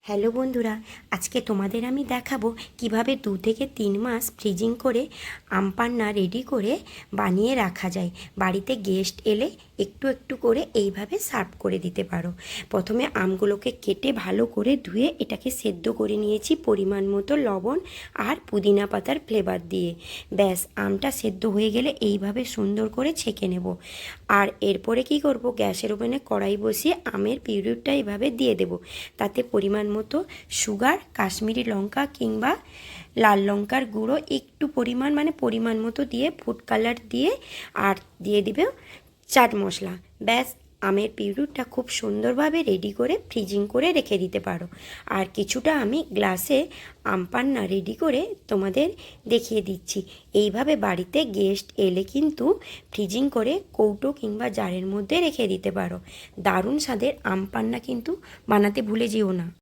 Hello বন্ধুরা, আজকে তোমাদের আমি দেখাবো কিভাবে 2 থেকে 3 মাস ফ্রিজিং করে আম পান্না রেডি করে বানিয়ে রাখা যায়। বাড়িতে গেস্ট এলে একটু একটু করে এইভাবে সার্ভ করে দিতে পারো। প্রথমে আমগুলোকে কেটে ভালো করে ধুয়ে এটাকে সেদ্ধ করে নিয়েছি পরিমাণ মতো লবণ আর পুদিনা পাতার ফ্লেভার দিয়ে। ব্যাস, আমটা সেদ্ধ হয়ে গেলে এইভাবে সুন্দর করে ছেঁকে নেব। আর এরপরে কি করব, গ্যাসের ওভেনে কড়াই বসিয়ে আমের পিউরিটা এইভাবে দিয়ে দেব। তাতে পরিমাণ মতো সুগার, কাশ্মীরি লঙ্কা কিংবা লাল লঙ্কার গুঁড়ো একটু পরিমাণ মতো দিয়ে ফুড কালার দিয়ে আর দিয়ে দিবে চাট মশলা। ব্যাস, আমের পিউরিটা খুব সুন্দরভাবে রেডি করে ফ্রিজিং করে রেখে দিতে পারো। আর কিছুটা আমি গ্লাসে আম পান্না রেডি করে তোমাদের দেখিয়ে দিচ্ছি। এইভাবে বাড়িতে গেস্ট এলে কিন্তু ফ্রিজিং করে কৌটো কিংবা জারের মধ্যে রেখে দিতে পারো। দারুণ স্বাদের আম পান্না কিন্তু বানাতে ভুলে যেও না।